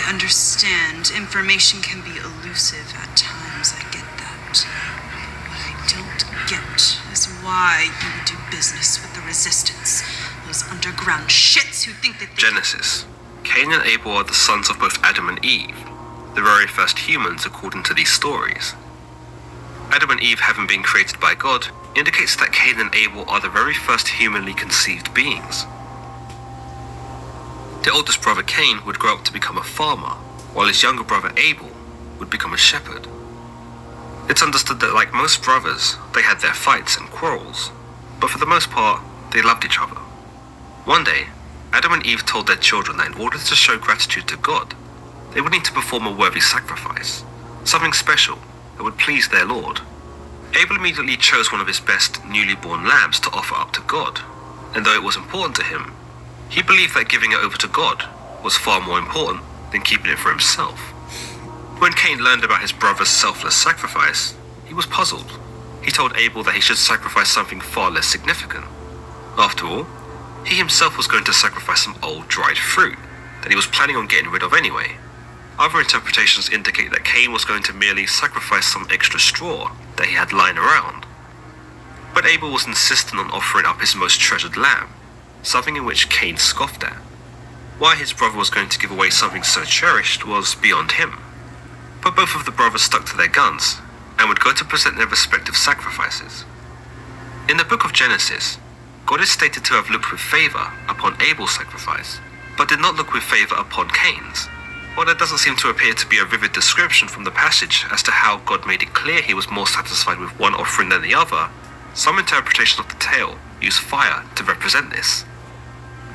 understand information can be elusive at times. I get that. What I don't get is why you would do business with the Resistance. Those underground shits who think that they... Genesis. Cain and Abel are the sons of both Adam and Eve, the very first humans according to these stories. Adam and Eve having been created by God indicates that Cain and Abel are the very first humanly conceived beings. The oldest brother Cain would grow up to become a farmer, while his younger brother Abel would become a shepherd. It's understood that like most brothers, they had their fights and quarrels, but for the most part, they loved each other. One day, Adam and Eve told their children that in order to show gratitude to God, they would need to perform a worthy sacrifice, something special that would please their Lord. Abel immediately chose one of his best newly born lambs to offer up to God, and though it was important to him, he believed that giving it over to God was far more important than keeping it for himself. When Cain learned about his brother's selfless sacrifice, he was puzzled. He told Abel that he should sacrifice something far less significant. After all, he himself was going to sacrifice some old dried fruit that he was planning on getting rid of anyway. Other interpretations indicate that Cain was going to merely sacrifice some extra straw that he had lying around. But Abel was insistent on offering up his most treasured lamb, something in which Cain scoffed at. Why his brother was going to give away something so cherished was beyond him. But both of the brothers stuck to their guns and would go to present their respective sacrifices. In the book of Genesis, God is stated to have looked with favor upon Abel's sacrifice, but did not look with favor upon Cain's. While there doesn't seem to appear to be a vivid description from the passage as to how God made it clear he was more satisfied with one offering than the other, some interpretations of the tale use fire to represent this.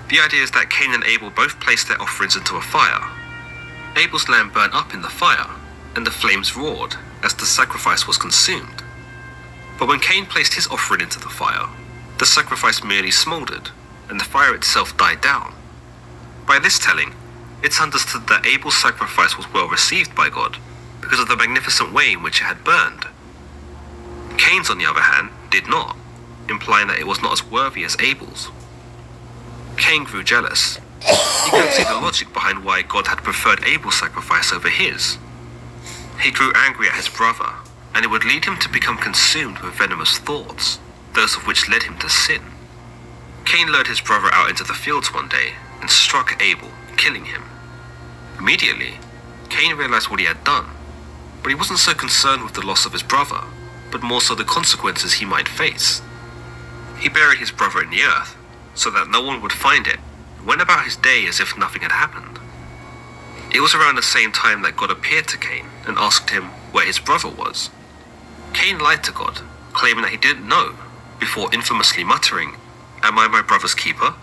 The idea is that Cain and Abel both placed their offerings into a fire. Abel's lamb burned up in the fire, and the flames roared as the sacrifice was consumed. But when Cain placed his offering into the fire, the sacrifice merely smouldered, and the fire itself died down. By this telling, it's understood that Abel's sacrifice was well received by God because of the magnificent way in which it had burned. Cain's, on the other hand, did not, implying that it was not as worthy as Abel's. Cain grew jealous. He couldn't see the logic behind why God had preferred Abel's sacrifice over his. He grew angry at his brother, and it would lead him to become consumed with venomous thoughts, those of which led him to sin. Cain lured his brother out into the fields one day and struck Abel, killing him. Immediately, Cain realized what he had done, but he wasn't so concerned with the loss of his brother, but more so the consequences he might face. He buried his brother in the earth, so that no one would find it, and went about his day as if nothing had happened. It was around the same time that God appeared to Cain and asked him where his brother was. Cain lied to God, claiming that he didn't know, before infamously muttering, "Am I my brother's keeper?"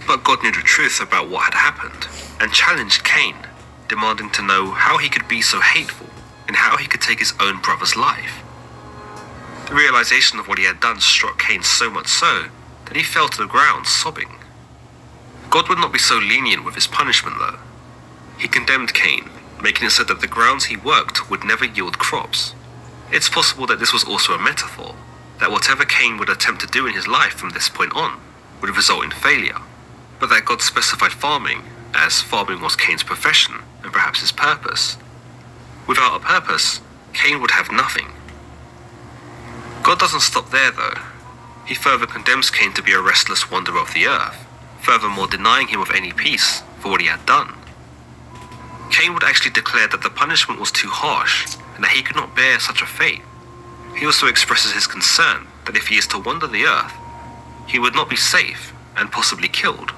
But God knew the truth about what had happened, and challenged Cain, demanding to know how he could be so hateful, and how he could take his own brother's life. The realization of what he had done struck Cain so much so, that he fell to the ground sobbing. God would not be so lenient with his punishment though. He condemned Cain, making it so that the grounds he worked would never yield crops. It's possible that this was also a metaphor, that whatever Cain would attempt to do in his life from this point on would result in failure, but that God specified farming, as farming was Cain's profession and perhaps his purpose. Without a purpose, Cain would have nothing. God doesn't stop there though. He further condemns Cain to be a restless wanderer of the earth, furthermore denying him of any peace for what he had done. Cain would actually declare that the punishment was too harsh and that he could not bear such a fate. He also expresses his concern that if he is to wander the earth, he would not be safe and possibly killed.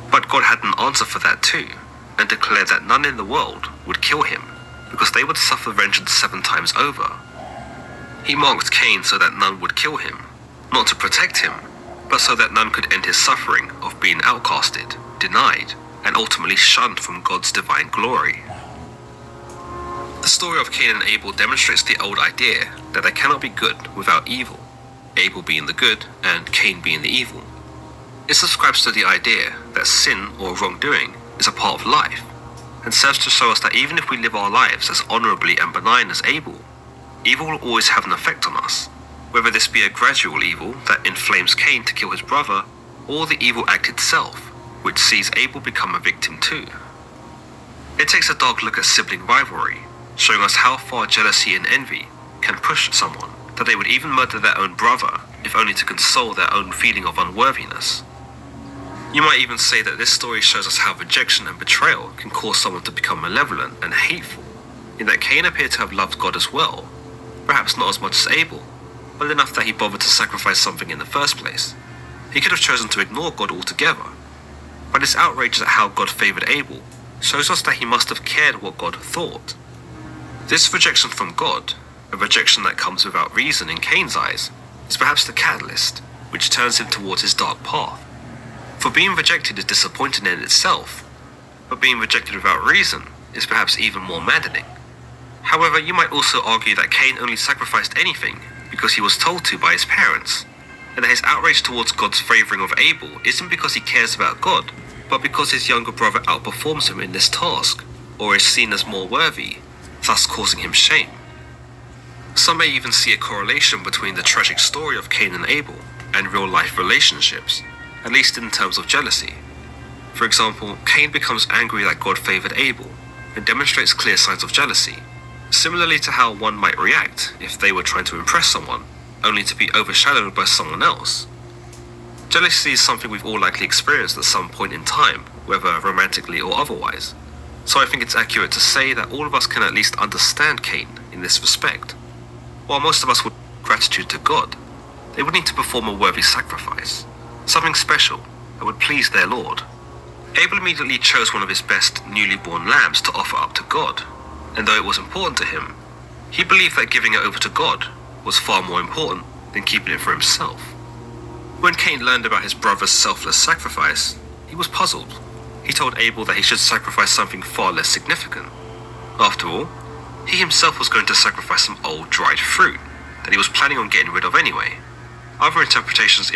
But God had an answer for that too, and declared that none in the world would kill him, because they would suffer vengeance 7 times over. He marked Cain so that none would kill him, not to protect him, but so that none could end his suffering of being outcasted, denied, and ultimately shunned from God's divine glory. The story of Cain and Abel demonstrates the old idea that there cannot be good without evil, Abel being the good and Cain being the evil. It subscribes to the idea that sin or wrongdoing is a part of life, and serves to show us that even if we live our lives as honorably and benign as Abel, evil will always have an effect on us, whether this be a gradual evil that inflames Cain to kill his brother, or the evil act itself, which sees Abel become a victim too. It takes a dark look at sibling rivalry, showing us how far jealousy and envy can push someone, that they would even murder their own brother, if only to console their own feeling of unworthiness. You might even say that this story shows us how rejection and betrayal can cause someone to become malevolent and hateful, in that Cain appeared to have loved God as well, perhaps not as much as Abel, but enough that he bothered to sacrifice something in the first place. He could have chosen to ignore God altogether, but his outrage at how God favoured Abel shows us that he must have cared what God thought. This rejection from God, a rejection that comes without reason in Cain's eyes, is perhaps the catalyst which turns him towards his dark path. For being rejected is disappointing in itself, but being rejected without reason is perhaps even more maddening. However, you might also argue that Cain only sacrificed anything because he was told to by his parents, and that his outrage towards God's favouring of Abel isn't because he cares about God, but because his younger brother outperforms him in this task, or is seen as more worthy, thus causing him shame. Some may even see a correlation between the tragic story of Cain and Abel and real-life relationships, at least in terms of jealousy. For example, Cain becomes angry that God favoured Abel, and demonstrates clear signs of jealousy, similarly to how one might react if they were trying to impress someone, only to be overshadowed by someone else. Jealousy is something we've all likely experienced at some point in time, whether romantically or otherwise, so I think it's accurate to say that all of us can at least understand Cain in this respect. While most of us would gratitude to God, they would need to perform a worthy sacrifice, something special that would please their Lord. Abel immediately chose one of his best newly born lambs to offer up to God, and though it was important to him, he believed that giving it over to God was far more important than keeping it for himself. When Cain learned about his brother's selfless sacrifice, he was puzzled. He told Abel that he should sacrifice something far less significant. After all, he himself was going to sacrifice some old dried fruit that he was planning on getting rid of anyway. Other interpretations